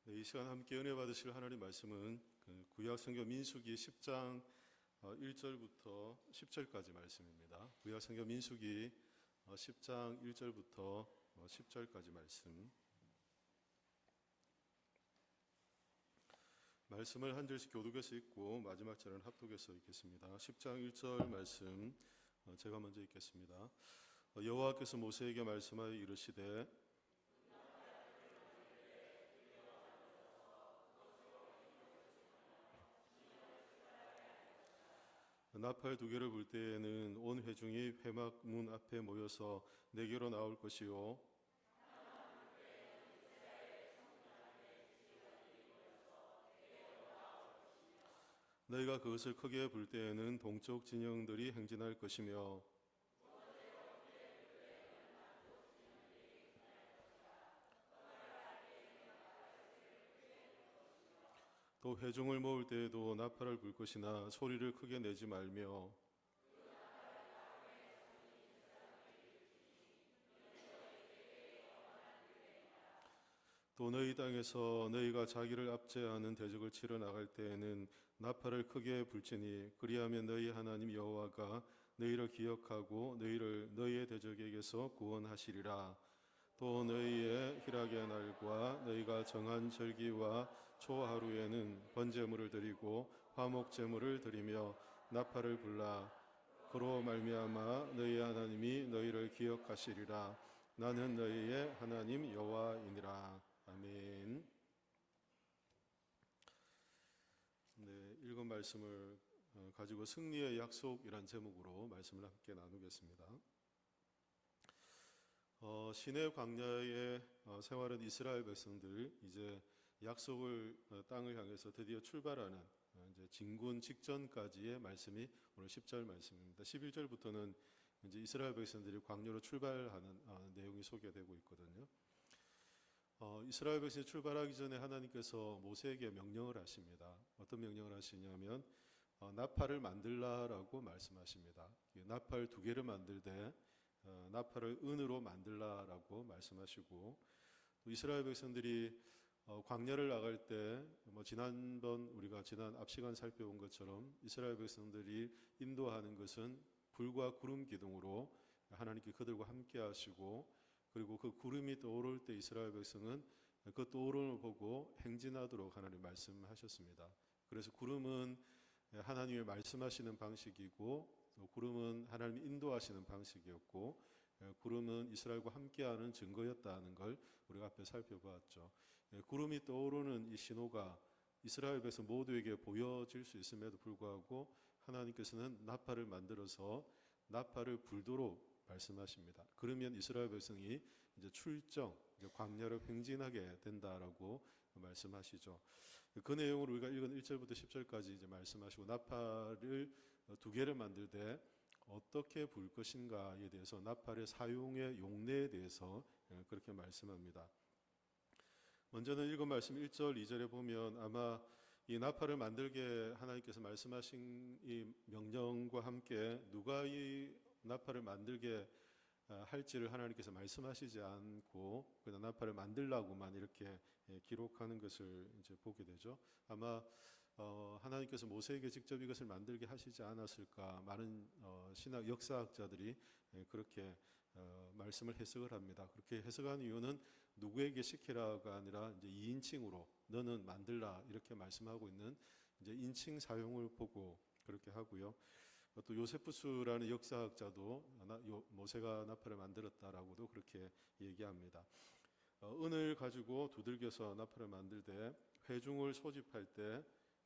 네, 이 시간 함께 은혜 받으실 하나님 말씀은 구약 성경 민수기 10장 1절부터 10절까지 말씀입니다. 구약 성경 민수기 10장 1절부터 10절까지 말씀을 한 절씩 교독해서 읽고 마지막 절은 합독해서 읽겠습니다. 10장 1절 말씀 제가 먼저 읽겠습니다. 여호와께서 모세에게 말씀하여 이르시되 나팔 두 개를 불 때에는 온 회중이 회막 문 앞에 모여서 내게로 나올 것이요 너희가 그것을 크게 불 때에는 동쪽 진영들이 행진할 것이며 또 회중을 모을 때에도 나팔을 불 것이나 소리를 크게 내지 말며 또 너희 땅에서 너희가 자기를 압제하는 대적을 치러 나갈 때에는 나팔을 크게 불지니 그리하면 너희 하나님 여호와가 너희를 기억하고 너희를 너희의 대적에게서 구원하시리라. 또 너희의 희락의 날과 너희가 정한 절기와 초하루에는 번제물을 드리고 화목제물을 드리며 나팔을 불라. 그로 말미암아 너희 하나님이 너희를 기억하시리라. 나는 너희의 하나님 여호와이니라. 아멘. 네, 읽은 말씀을 가지고 승리의 약속이란 제목으로 말씀을 함께 나누겠습니다. 시내 광야의 생활은 이스라엘 백성들 이제 약속을 땅을 향해서 드디어 출발하는 이제 진군 직전까지의 말씀이 오늘 10절 말씀입니다. 11절부터는 이제 이스라엘 백성들이 광야로 출발하는 내용이 소개되고 있거든요. 이스라엘 백성이 출발하기 전에 하나님께서 모세에게 명령을 하십니다. 어떤 명령을 하시냐면 나팔을 만들라라고 말씀하십니다. 나팔 두 개를 만들되 나팔을 은으로 만들라라고 말씀하시고 또 이스라엘 백성들이 광야를 나갈 때 지난번 우리가 지난 앞 시간 살펴본 것처럼 이스라엘 백성들이 인도하는 것은 불과 구름 기둥으로 하나님께 그들과 함께 하시고 그리고 그 구름이 떠오를 때 이스라엘 백성은 그 떠오름을 보고 행진하도록 하나님 말씀하셨습니다. 그래서 구름은 하나님의 말씀하시는 방식이고 또 구름은 하나님이 인도하시는 방식이었고 구름은 이스라엘과 함께하는 증거였다는 걸 우리가 앞에 살펴보았죠. 구름이 떠오르는 이 신호가 이스라엘 백성 모두에게 보여질 수 있음에도 불구하고 하나님께서는 나팔을 만들어서 나팔을 불도록 말씀하십니다. 그러면 이스라엘 백성이 이제 출정, 광야를 행진하게 된다라고 말씀하시죠. 그 내용을 우리가 읽은 1절부터 10절까지 이제 말씀하시고 나팔을 두 개를 만들 때 어떻게 불 것인가에 대해서 나팔의 사용의 용례에 대해서 그렇게 말씀합니다. 먼저는 읽은 말씀 1절, 2절에 보면 아마 이 나팔을 만들게 하나님께서 말씀하신 이 명령과 함께 누가 이 나팔을 만들게 할지를 하나님께서 말씀하시지 않고 그냥 나팔을 만들라고만 이렇게 기록하는 것을 이제 보게 되죠. 아마 하나님께서 모세에게 직접 이것을 만들게 하시지 않았을까 많은 신학 역사학자들이 그렇게 말씀을 해석을 합니다. 그렇게 해석한 이유는 누구에게 시키라가 아니라 이제 2인칭으로 너는 만들라 이렇게 말씀하고 있는 이제 인칭 사용을 보고 그렇게 하고요. 또 요세푸스라는 역사학자도 모세가 나팔을 만들었다라고도 그렇게 얘기합니다. 은을 가지고 두들겨서 나팔을 만들 때 회중을 소집할 때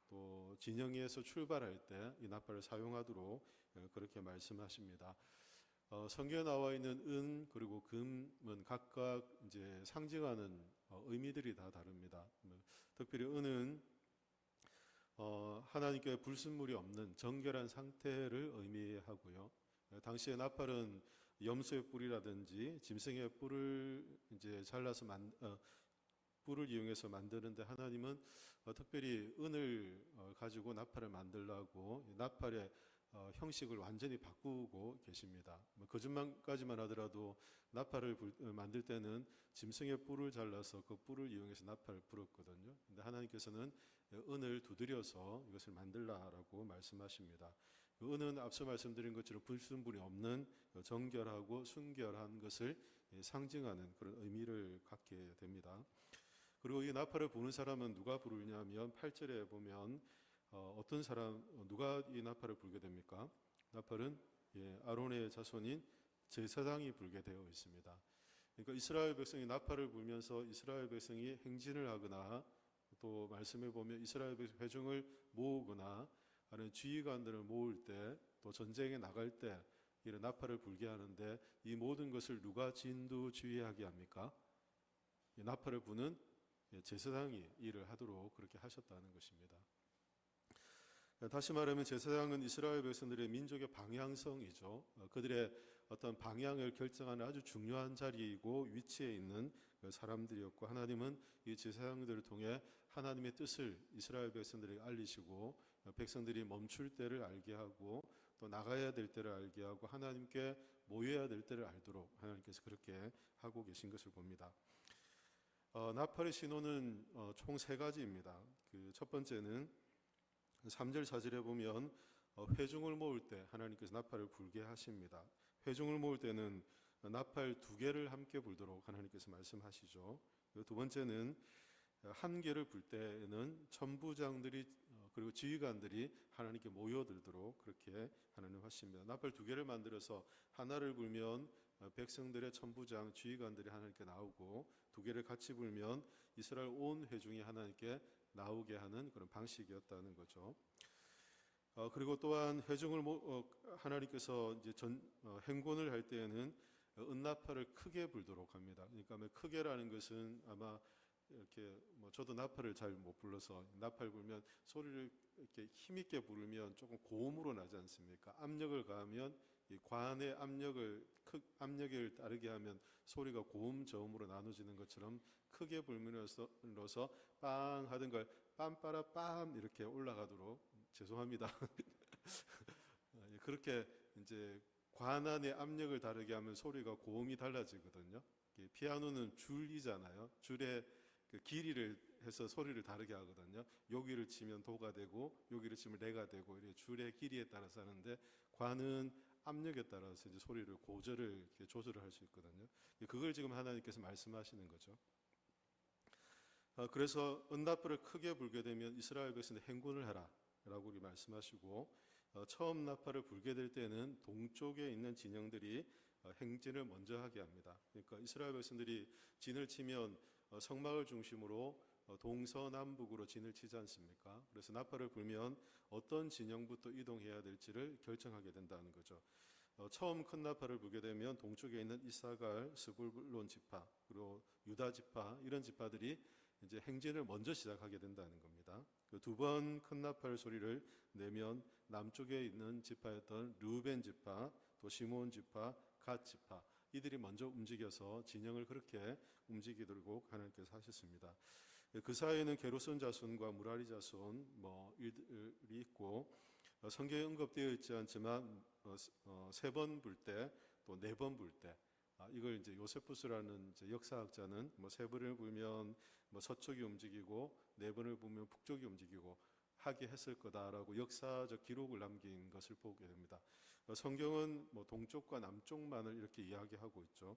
또 진영에서 출발할 때 이 나팔을 사용하도록 그렇게 말씀하십니다. 성경에 나와 있는 은 그리고 금은 각각 이제 상징하는 의미들이 다 다릅니다. 특별히 은은 하나님께 불순물이 없는 정결한 상태를 의미하고요. 당시에 나팔은 염소의 뿔이라든지 짐승의 뿔을 이제 잘라서 뿔을 이용해서 만드는데 하나님은 특별히 은을 가지고 나팔을 만들라고 나팔의 형식을 완전히 바꾸고 계십니다. 거짓말까지만 하더라도 나팔을 만들 때는 짐승의 뿔을 잘라서 그 뿔을 이용해서 나팔을 불었거든요. 근데 하나님께서는 은을 두드려서 이것을 만들라라고 말씀하십니다. 그 은은 앞서 말씀드린 것처럼 불순물이 없는 정결하고 순결한 것을 상징하는 그런 의미를 갖게 됩니다. 그리고 이 나팔을 부는 사람은 누가 부르냐면 8절에 보면 어떤 사람 누가 이 나팔을 불게 됩니까? 나팔은 아론의 자손인 제사장이 불게 되어 있습니다. 그러니까 이스라엘 백성이 나팔을 불면서 이스라엘 백성이 행진을 하거나 또 말씀해 보면 이스라엘 백성 회중을 모으거나 아니면 지휘관들을 모을 때 또 전쟁에 나갈 때 이런 나팔을 불게 하는데 이 모든 것을 누가 진두지휘하게 합니까? 나팔을 부는 제사장이 일을 하도록 그렇게 하셨다는 것입니다. 다시 말하면 제사장은 이스라엘 백성들의 민족의 방향성이죠. 그들의 어떤 방향을 결정하는 아주 중요한 자리이고 위치에 있는 사람들이었고, 하나님은 이 제사장들을 통해 하나님의 뜻을 이스라엘 백성들에게 알리시고 백성들이 멈출 때를 알게 하고 또 나가야 될 때를 알게 하고 하나님께 모여야 될 때를 알도록 하나님께서 그렇게 하고 계신 것을 봅니다. 나팔의 신호는 총 세 가지입니다. 그 첫 번째는 3절 4절에 보면 회중을 모을 때 하나님께서 나팔을 불게 하십니다. 회중을 모을 때는 나팔 2개를 함께 불도록 하나님께서 말씀하시죠. 두 번째는 한 개를 불 때는 천부장들이 그리고 지휘관들이 하나님께 모여들도록 그렇게 하나님 하십니다. 나팔 2개를 만들어서 하나를 불면 백성들의 천부장 지휘관들이 하나님께 나오고 2개를 같이 불면 이스라엘 온 회중이 하나님께 나오게 하는 그런 방식이었다는 거죠. 그리고 또한 회중을 하나님께서 이제 행군을 할 때에는 은나팔을 크게 불도록 합니다. 그러니까 크게라는 것은 아마 이렇게 저도 나팔을 잘 못 불러서 나팔 불면 소리를 이렇게 힘있게 부르면 조금 고음으로 나지 않습니까? 압력을 가하면 이 관의 압력을 따르게 하면 소리가 고음 저음으로 나눠지는 것처럼 크게 불면서 빵 하던 걸 빰빠라 빰 이렇게 올라가도록 죄송합니다. 그렇게 이제 관 안의 압력을 다르게 하면 소리가 고음이 달라지거든요. 피아노는 줄이잖아요. 줄에 그 길이를 해서 소리를 다르게 하거든요. 여기를 치면 도가 되고 여기를 치면 레가 되고 이렇게 줄의 길이에 따라서 하는데 관은 압력에 따라서 이제 소리를 고절을 이렇게 조절을 할 수 있거든요. 그걸 지금 하나님께서 말씀하시는 거죠. 그래서 은나팔을 크게 불게 되면 이스라엘 백성들 행군을 해라라고 말씀하시고 처음 나팔을 불게 될 때는 동쪽에 있는 진영들이 행진을 먼저 하게 합니다. 그러니까 이스라엘 백성들이 진을 치면 성막을 중심으로 동서남북으로 진을 치지 않습니까? 그래서 나팔을 불면 어떤 진영부터 이동해야 될지를 결정하게 된다는 거죠. 처음 큰 나팔을 불게 되면 동쪽에 있는 이사갈, 스불론 지파, 그리고 유다 지파 이런 지파들이 이제 행진을 먼저 시작하게 된다는 겁니다. 두 번 큰 나팔 소리를 내면 남쪽에 있는 지파였던 르우벤 지파, 또 시므온 지파, 갓 지파 이들이 먼저 움직여서 진영을 그렇게 움직이도록 하나님께서 하셨습니다. 그 사이에는 게르손 자손과 무라리 자손 일이 있고 성경에 언급되어 있지 않지만 3번 불 때 또 4번 불 때 이걸 이제 요세푸스라는 이제 역사학자는 3번을 불면 서쪽이 움직이고 4번을 불면 북쪽이 움직이고 하게 했을 거다라고 역사적 기록을 남긴 것을 보게 됩니다. 성경은 동쪽과 남쪽만을 이렇게 이야기하고 있죠.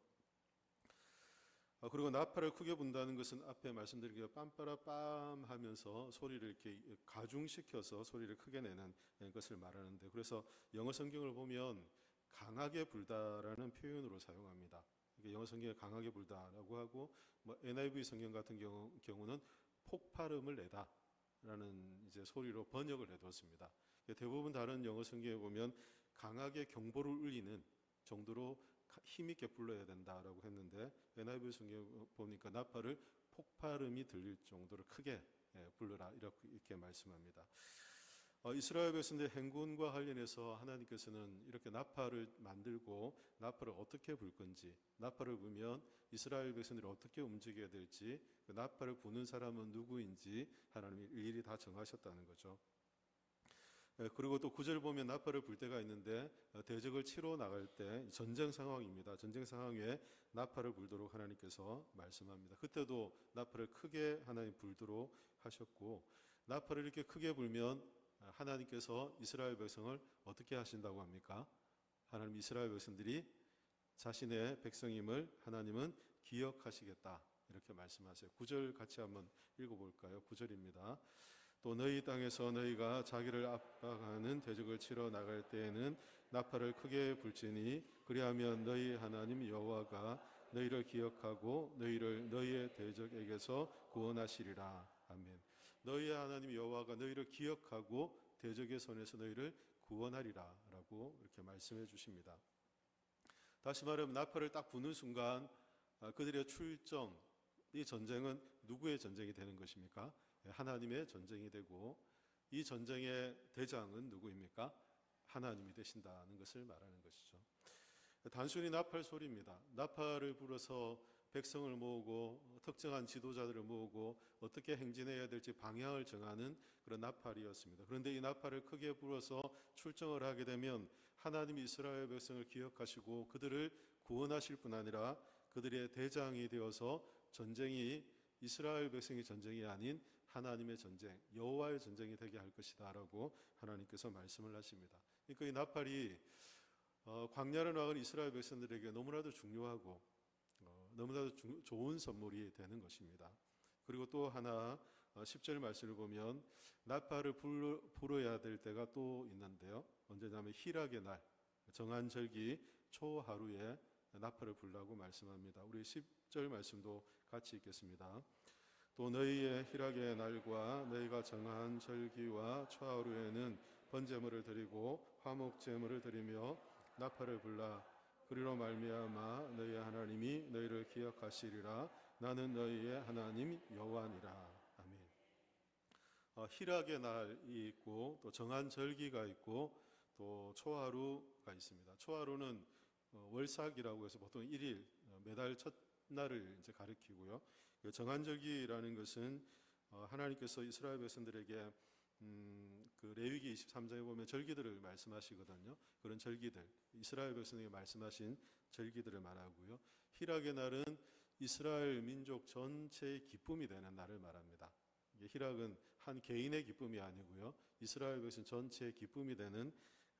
그리고 나팔을 크게 분다는 것은 앞에 말씀드린 게 빰빠라 빰 하면서 소리를 이렇게 가중시켜서 소리를 크게 내는 것을 말하는데, 그래서 영어 성경을 보면 강하게 불다라는 표현으로 사용합니다. 영어 성경에 강하게 불다라고 하고 NIV 성경 같은 경우는 폭발음을 내다라는 이제 소리로 번역을 해뒀습니다. 대부분 다른 영어 성경에 보면 강하게 경보를 울리는 정도로 힘있게 불러야 된다라고 했는데 NIV 성경에 보니까 나팔을 폭발음이 들릴 정도로 크게 불러라 이렇게 말씀합니다. 이스라엘 백성들의 행군과 관련해서 하나님께서는 이렇게 나팔을 만들고 나팔을 어떻게 불 건지, 나팔을 불면 이스라엘 백성들이 어떻게 움직여야 될지, 그 나팔을 부는 사람은 누구인지 하나님이 일일이 다 정하셨다는 거죠. 그리고 또 9절 보면 나팔을 불 때가 있는데 대적을 치러 나갈 때 전쟁 상황입니다. 전쟁 상황에 나팔을 불도록 하나님께서 말씀합니다. 그때도 나팔을 크게 하나님 불도록 하셨고, 나팔을 이렇게 크게 불면 하나님께서 이스라엘 백성을 어떻게 하신다고 합니까? 하나님 이스라엘 백성들이 자신의 백성임을 하나님은 기억하시겠다, 이렇게 말씀하세요. 9절 같이 한번 읽어볼까요? 9절입니다. 또 너희 땅에서 너희가 자기를 압박하는 대적을 치러 나갈 때에는 나팔을 크게 불지니 그리하면 너희 하나님 여호와가 너희를 기억하고 너희를 너희의 대적에게서 구원하시리라. 아멘. 너희의 하나님 여호와가 너희를 기억하고 대적의 손에서 너희를 구원하리라 라고 이렇게 말씀해 주십니다. 다시 말하면 나팔을 딱 부는 순간 그들의 출정, 이 전쟁은 누구의 전쟁이 되는 것입니까? 하나님의 전쟁이 되고, 이 전쟁의 대장은 누구입니까? 하나님이 되신다는 것을 말하는 것이죠. 단순히 나팔 소리입니다. 나팔을 불어서 백성을 모으고 특정한 지도자들을 모으고 어떻게 행진해야 될지 방향을 정하는 그런 나팔이었습니다. 그런데 이 나팔을 크게 불어서 출정을 하게 되면 하나님이 이스라엘 백성을 기억하시고 그들을 구원하실 뿐 아니라 그들의 대장이 되어서 전쟁이 이스라엘 백성의 전쟁이 아닌 하나님의 전쟁, 여호와의 전쟁이 되게 할 것이다 라고 하나님께서 말씀을 하십니다. 그러니까 이 나팔이 광야를 나간 이스라엘 백성들에게 너무나도 중요하고 너무나도 좋은 선물이 되는 것입니다. 그리고 또 하나 10절 말씀을 보면 나팔을 불어야 될 때가 또 있는데요. 언제냐면 희락의 날, 정한 절기 초하루에 나팔을 불라고 말씀합니다. 우리 10절 말씀도 같이 읽겠습니다. 또 너희의 희락의 날과 너희가 정한 절기와 초하루에는 번제물을 드리고 화목제물을 드리며 나팔을 불라. 그리로 말미암아 너희의 하나님이 너희를 기억하시리라. 나는 너희의 하나님 여호와니라. 아멘. 희락의 날이 있고 또 정한 절기가 있고 또 초하루가 있습니다. 초하루는 월삭이라고 해서 보통 1일 매달 첫날을 이제 가리키고요. 정한절기라는 것은 하나님께서 이스라엘 백성들에게 그 레위기 23장에 보면 절기들을 말씀하시거든요. 그런 절기들, 이스라엘 백성에게 말씀하신 절기들을 말하고요. 희락의 날은 이스라엘 민족 전체의 기쁨이 되는 날을 말합니다. 희락은 한 개인의 기쁨이 아니고요. 이스라엘 백성 전체의 기쁨이 되는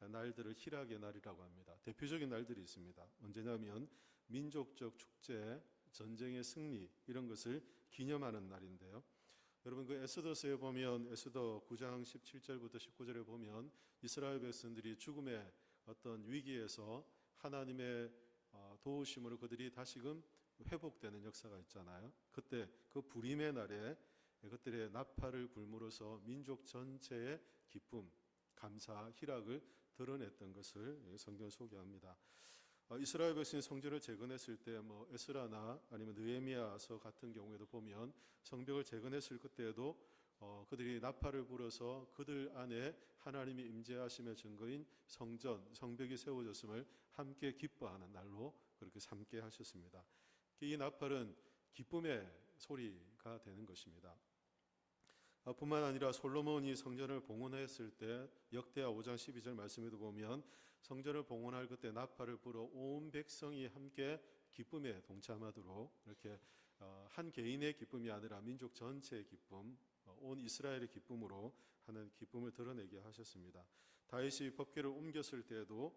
날들을 희락의 날이라고 합니다. 대표적인 날들이 있습니다. 언제냐면 민족적 축제, 전쟁의 승리, 이런 것을 기념하는 날인데요. 여러분 그 에스더서에 보면 에스더 9장 17절부터 19절에 보면 이스라엘 백성들이 죽음의 어떤 위기에서 하나님의 도우심으로 그들이 다시금 회복되는 역사가 있잖아요. 그때 그 불임의 날에 그들의 나팔을 불므로써 민족 전체의 기쁨, 감사, 희락을 드러냈던 것을 성경 소개합니다. 이스라엘 백성이 성전을 재건했을 때 에스라나 아니면 느헤미야서 같은 경우에도 보면 성벽을 재건했을 그때에도 그들이 나팔을 불어서 그들 안에 하나님이 임재하심의 증거인 성전, 성벽이 세워졌음을 함께 기뻐하는 날로 그렇게 삼게 하셨습니다. 이 나팔은 기쁨의 소리가 되는 것입니다. 뿐만 아니라 솔로몬이 성전을 봉헌했을 때 역대하 5장 12절 말씀에도 보면 성전을 봉헌할 그때 나팔을 불어 온 백성이 함께 기쁨에 동참하도록 이렇게 한 개인의 기쁨이 아니라 민족 전체의 기쁨, 온 이스라엘의 기쁨으로 하는 기쁨을 드러내게 하셨습니다. 다윗이 법궤를 옮겼을 때에도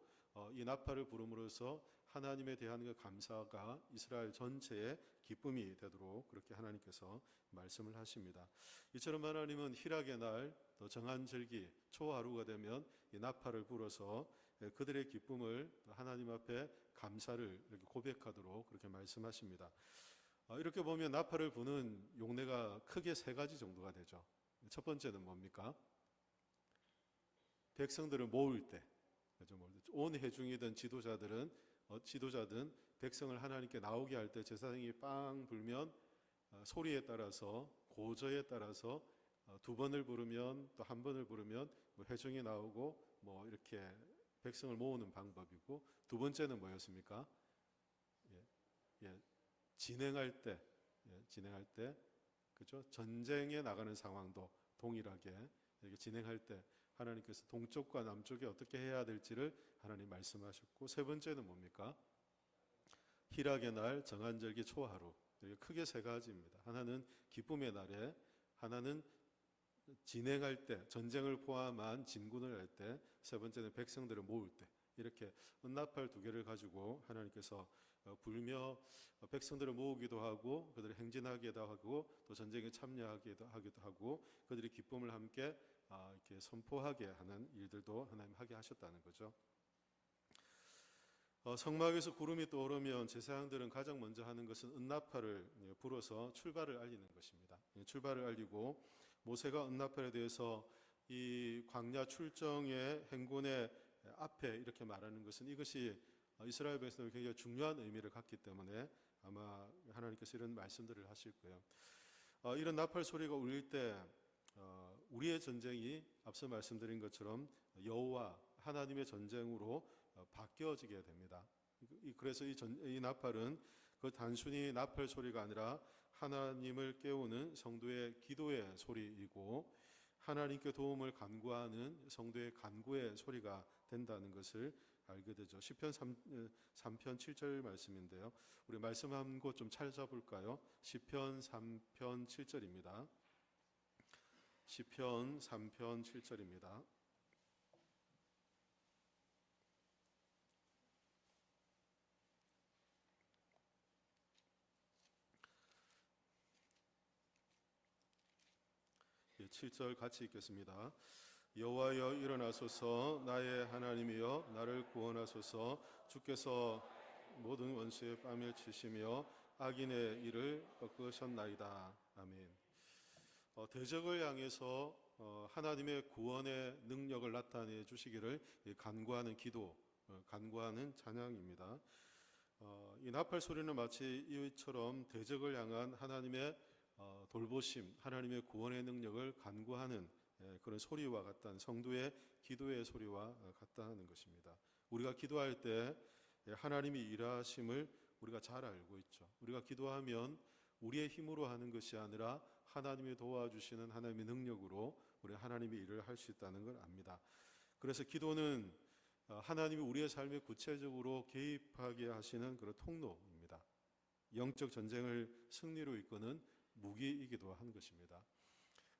이 나팔을 부름으로써 하나님에 대한 그 감사가 이스라엘 전체의 기쁨이 되도록 그렇게 하나님께서 말씀을 하십니다. 이처럼 하나님은 희락의 날, 또 정한 절기, 초하루가 되면 이 나팔을 불어서 그들의 기쁨을 하나님 앞에 감사를 이렇게 고백하도록 그렇게 말씀하십니다. 이렇게 보면 나팔을 부는 용례가 크게 세 가지 정도가 되죠. 첫 번째는 뭡니까? 백성들을 모을 때, 온 회중이든 지도자든 백성을 하나님께 나오게 할 때 제사장이 빵 불면 소리에 따라서 고저에 따라서 두 번을 부르면 또 한 번을 부르면 회중이 나오고 이렇게 백성을 모으는 방법이고, 두 번째는 뭐였습니까? 진행할 때 그죠? 전쟁에 나가는 상황도 동일하게 이렇게 진행할 때 하나님께서 동쪽과 남쪽에 어떻게 해야 될지를 하나님 말씀하셨고, 세 번째는 뭡니까? 희락의 날, 정한절기, 초하루. 이렇게 크게 세 가지입니다. 하나는 기쁨의 날에, 하나는 진행할 때, 전쟁을 포함한 진군을 할 때, 세 번째는 백성들을 모을 때. 이렇게 은나팔 두 개를 가지고 하나님께서 불며 백성들을 모으기도 하고, 그들을 행진하기도 하고, 또 전쟁에 참여하기도 하고, 그들이 기쁨을 함께 이렇게 선포하게 하는 일들도 하나님 하게 하셨다는 거죠. 성막에서 구름이 떠오르면 제사장들은 가장 먼저 하는 것은 은나팔을 불어서 출발을 알리는 것입니다. 출발을 알리고, 모세가 은나팔에 대해서 이 광야 출정의 행군의 앞에 이렇게 말하는 것은, 이것이 이스라엘 백성에게 굉장히 중요한 의미를 갖기 때문에 아마 하나님께서 이런 말씀들을 하실 거예요. 이런 나팔 소리가 울릴 때 우리의 전쟁이 앞서 말씀드린 것처럼 여호와 하나님의 전쟁으로 바뀌어지게 됩니다. 그래서 이 나팔은 그 단순히 나팔 소리가 아니라 하나님을 깨우는 성도의 기도의 소리이고, 하나님께 도움을 간구하는 성도의 간구의 소리가 된다는 것을 알게 되죠. 시편 3편 7절 말씀인데요. 우리 말씀 한 곳 좀 찾아볼까요? 시편 3편 7절입니다. 시편 3편 7절입니다. 예, 7절 같이 읽겠습니다. 여호와여 일어나소서, 나의 하나님이여 나를 구원하소서. 주께서 모든 원수의 뺨을 치시며 악인의 일을 꺾으셨나이다. 아멘. 대적을 향해서 하나님의 구원의 능력을 나타내 주시기를 간구하는 기도, 간구하는 찬양입니다. 이 나팔 소리는 마치 이처럼 대적을 향한 하나님의 돌보심, 하나님의 구원의 능력을 간구하는 그런 소리와 같다는, 성도의 기도의 소리와 같다는 것입니다. 우리가 기도할 때 하나님이 일하심을 우리가 잘 알고 있죠. 우리가 기도하면 우리의 힘으로 하는 것이 아니라 하나님이 도와주시는 하나님의 능력으로 우리 하나님의 일을 할 수 있다는 걸 압니다. 그래서 기도는 하나님이 우리의 삶에 구체적으로 개입하게 하시는 그런 통로입니다. 영적 전쟁을 승리로 이끄는 무기이기도 한 것입니다.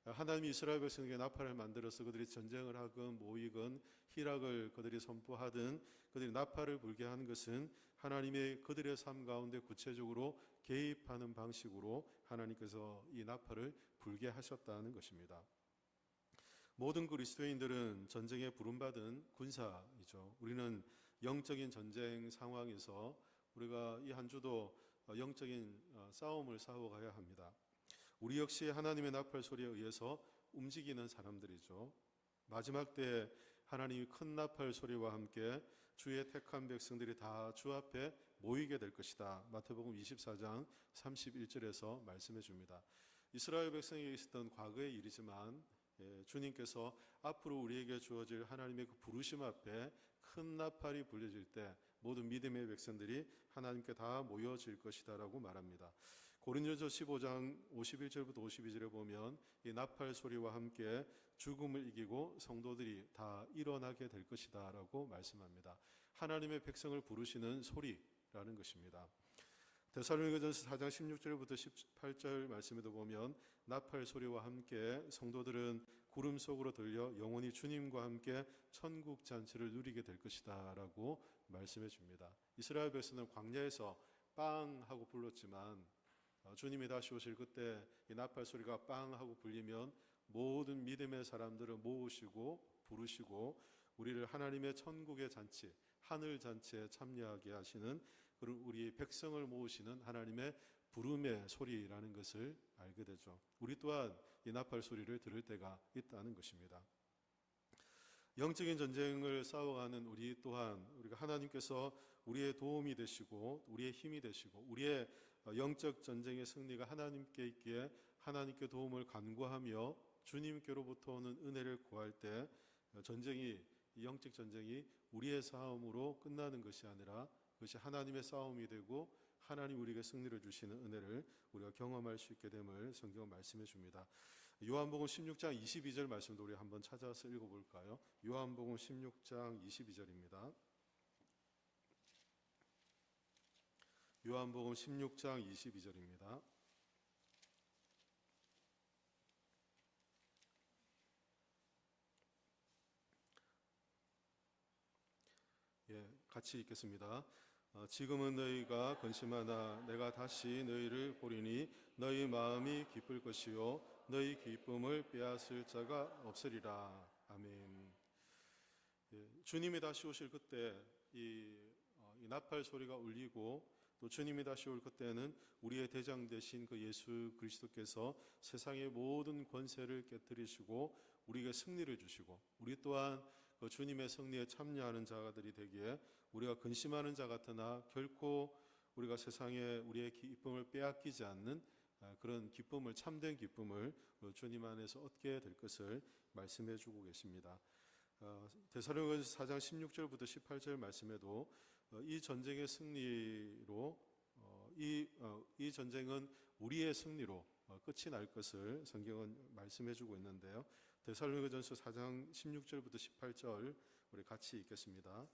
하나님이 이스라엘 백성에게 나팔을 만들어서 그들이 전쟁을 하건 모이건 희락을 그들이 선포하든 그들이 나팔을 불게 한 것은 하나님의 그들의 삶 가운데 구체적으로 개입하는 방식으로 하나님께서 이 나팔을 불게 하셨다는 것입니다. 모든 그리스도인들은 전쟁에 부름받은 군사이죠. 우리는 영적인 전쟁 상황에서 우리가 이 한 주도 영적인 싸움을 싸워가야 합니다. 우리 역시 하나님의 나팔 소리에 의해서 움직이는 사람들이죠. 마지막 때 하나님이 큰 나팔 소리와 함께 주의 택한 백성들이 다 주 앞에 모이게 될 것이다. 마태복음 24장 31절에서 말씀해 줍니다. 이스라엘 백성에게 있었던 과거의 일이지만 주님께서 앞으로 우리에게 주어질 하나님의 그 부르심 앞에 큰 나팔이 불려질 때 모든 믿음의 백성들이 하나님께 다 모여질 것이다라고 말합니다. 고린도전서 15장 51절부터 52절에 보면 이 나팔 소리와 함께 죽음을 이기고 성도들이 다 일어나게 될 것이다라고 말씀합니다. 하나님의 백성을 부르시는 소리라는 것입니다. 데살로니가전서 4장 16절부터 18절 말씀에도 보면 나팔 소리와 함께 성도들은 구름 속으로 들려 영원히 주님과 함께 천국 잔치를 누리게 될 것이다라고 말씀해 줍니다. 이스라엘 백성은 광야에서 빵 하고 불렀지만 주님이 다시 오실 그때 이 나팔 소리가 빵 하고 불리면 모든 믿음의 사람들을 모으시고 부르시고 우리를 하나님의 천국의 잔치, 하늘 잔치에 참여하게 하시는 그런 우리 백성을 모으시는 하나님의 부름의 소리라는 것을 알게 되죠. 우리 또한 이 나팔 소리를 들을 때가 있다는 것입니다. 영적인 전쟁을 싸워가는 우리 또한 우리가 하나님께서 우리의 도움이 되시고 우리의 힘이 되시고 우리의 영적 전쟁의 승리가 하나님께 있기에 하나님께 도움을 간구하며 주님께로부터 오는 은혜를 구할 때 전쟁이, 영적 전쟁이 우리의 싸움으로 끝나는 것이 아니라 그것이 하나님의 싸움이 되고 하나님 우리에게 승리를 주시는 은혜를 우리가 경험할 수 있게 됨을 성경은 말씀해 줍니다. 요한복음 16장 22절 말씀도 우리 한번 찾아서 읽어볼까요? 요한복음 16장 22절입니다. 요한복음 16장 22절입니다. 같이 읽겠습니다. 지금은 너희가 근심하나 내가 다시 너희를 보리니 너희 마음이 기쁠 것이요 너희 기쁨을 빼앗을 자가 없으리라. 아멘. 주님이 다시 오실 그때 이 나팔 소리가 울리고 또 주님이 다시 올 그때는 우리의 대장 되신 그 예수 그리스도께서 세상의 모든 권세를 깨뜨리시고 우리에게 승리를 주시고 우리 또한 그 주님의 승리에 참여하는 자들이 되기에 우리가 근심하는 자 같으나 결코 우리가 세상에 우리의 기쁨을 빼앗기지 않는 그런 기쁨을, 참된 기쁨을 주님 안에서 얻게 될 것을 말씀해 주고 계십니다. 데살로니가서 4장 16절부터 18절 말씀에도 이 전쟁의 승리로 이 전쟁은 우리의 승리로 끝이 날 것을 성경은 말씀해 주고 있는데요. 데살로니가전서 4장 16절부터 18절 우리 같이 읽겠습니다.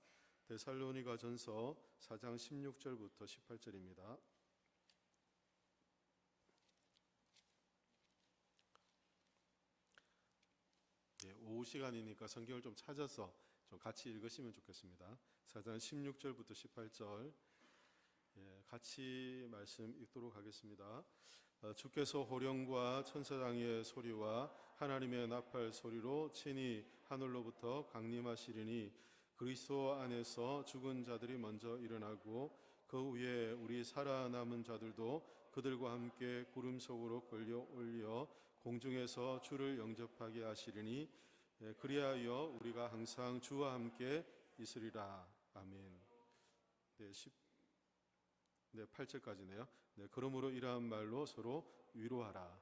데살로니가전서 4장 16절부터 18절입니다. 오후 시간이니까 성경을 좀 찾아서 좀 같이 읽으시면 좋겠습니다. 4장 16절부터 18절 같이 말씀 읽도록 하겠습니다. 주께서 호령과 천사장의 소리와 하나님의 나팔 소리로 친히 하늘로부터 강림하시리니 그리스도 안에서 죽은 자들이 먼저 일어나고 그 위에 우리 살아남은 자들도 그들과 함께 구름 속으로 끌려 올려 공중에서 주를 영접하게 하시리니 그리하여 우리가 항상 주와 함께 있으리라. 아멘. 8절까지네요. 그러므로 이러한 말로 서로 위로하라.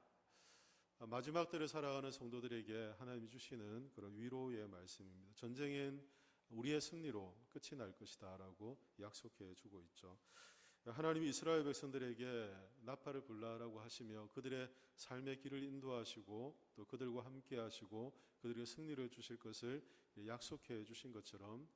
마지막 때를 살아가는 성도들에게 하나님이 주시는 그런 위로의 말씀입니다. 전쟁은 우리의 승리로 끝이 날 것이다 라고 약속해 주고 있죠. 하나님이 이스라엘 백성들에게 나팔을 불라라고 하시며 그들의 삶의 길을 인도하시고 또 그들과 함께 하시고 그들에게 승리를 주실 것을 약속해 주신 것처럼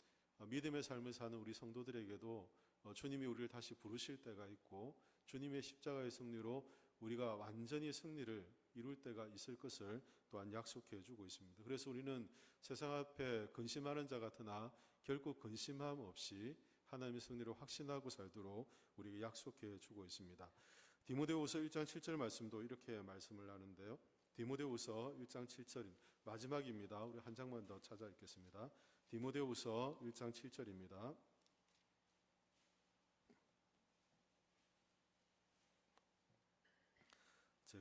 믿음의 삶을 사는 우리 성도들에게도 주님이 우리를 다시 부르실 때가 있고 주님의 십자가의 승리로 우리가 완전히 승리를 이룰 때가 있을 것을 또한 약속해 주고 있습니다. 그래서 우리는 세상 앞에 근심하는 자 같으나 결코 근심함 없이 하나님의 승리를 확신하고 살도록 우리에게 약속해 주고 있습니다. 디모데후서 1장 7절 말씀도 이렇게 말씀을 하는데요. 디모데후서 1장 7절 마지막입니다. 우리 한 장만 더 찾아 읽겠습니다. 디모데후서 1장 7절입니다.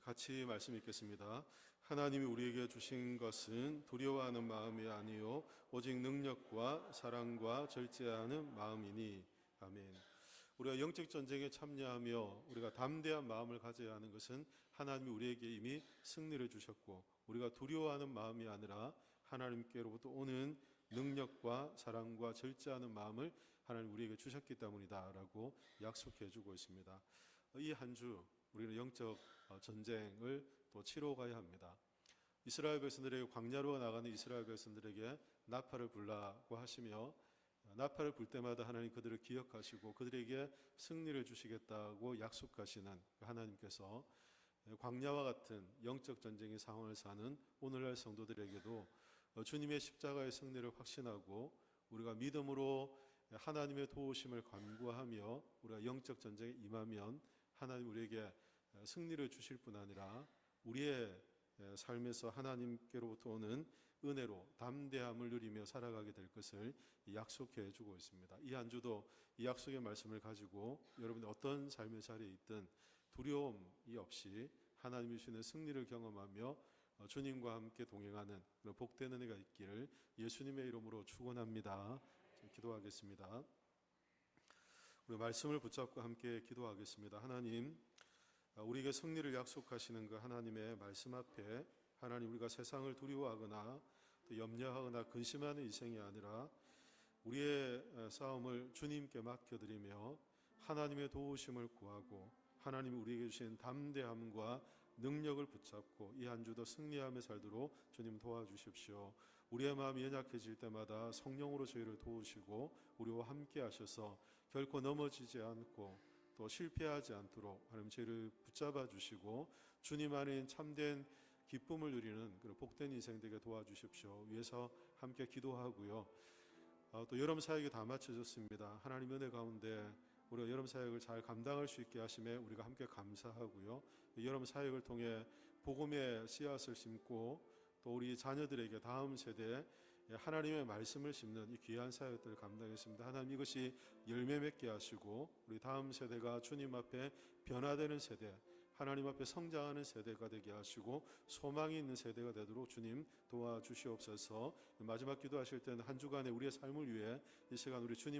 같이 말씀 읽겠습니다. 하나님이 우리에게 주신 것은 두려워하는 마음이 아니요 오직 능력과 사랑과 절제하는 마음이니. 아멘. 우리가 영적 전쟁에 참여하며 우리가 담대한 마음을 가져야 하는 것은 하나님이 우리에게 이미 승리를 주셨고 우리가 두려워하는 마음이 아니라 하나님께로부터 오는 능력과 사랑과 절제하는 마음을 하나님 우리에게 주셨기 때문이다라고 약속해 주고 있습니다. 이 한 주 우리는 영적 전쟁을 또 치러 가야 합니다. 이스라엘 백성들에게 광야로 나가는 이스라엘 백성들에게 나팔을 불라고 하시며 나팔을 불 때마다 하나님 그들을 기억하시고 그들에게 승리를 주시겠다고 약속하시는 하나님께서 광야와 같은 영적 전쟁의 상황을 사는 오늘날 성도들에게도 주님의 십자가의 승리를 확신하고 우리가 믿음으로 하나님의 도우심을 간구하며 우리가 영적 전쟁에 임하면 하나님 우리에게 승리를 주실 뿐 아니라 우리의 삶에서 하나님께로부터 오는 은혜로 담대함을 누리며 살아가게 될 것을 약속해 주고 있습니다. 이 한 주도 이 약속의 말씀을 가지고 여러분이 어떤 삶의 자리에 있든 두려움이 없이 하나님이 주시는 승리를 경험하며 주님과 함께 동행하는 그런 복된 은혜가 있기를 예수님의 이름으로 축원합니다. 기도하겠습니다. 우리 말씀을 붙잡고 함께 기도하겠습니다. 하나님, 우리에게 승리를 약속하시는 그 하나님의 말씀 앞에 하나님 우리가 세상을 두려워하거나 또 염려하거나 근심하는 인생이 아니라 우리의 싸움을 주님께 맡겨드리며 하나님의 도우심을 구하고 하나님이 우리에게 주신 담대함과 능력을 붙잡고 이 한 주도 승리하며 살도록 주님 도와주십시오. 우리의 마음이 연약해질 때마다 성령으로 저희를 도우시고 우리와 함께 하셔서 결코 넘어지지 않고 또 실패하지 않도록 하나님 저희를 붙잡아 주시고 주님 안에 참된 기쁨을 누리는 그런 복된 인생 되게 도와주십시오. 위해서 함께 기도하고요. 또 여름 사역이 다 마쳐졌습니다. 하나님 은혜 가운데 우리가 여름 사역을 잘 감당할 수 있게 하심에 우리가 함께 감사하고요. 여름 사역을 통해 복음의 씨앗을 심고 또 우리 자녀들에게 다음 세대에 하나님의 말씀을 심는 이 귀한 사역들을 감당했습니다. 하나님 이것이 열매 맺게 하시고 우리 다음 세대가 주님 앞에 변화되는 세대, 하나님 앞에 성장하는 세대가 되게 하시고 소망이 있는 세대가 되도록 주님 도와주시옵소서. 마지막 기도하실 때는 한 주간의 우리의 삶을 위해 이 시간 우리 주님을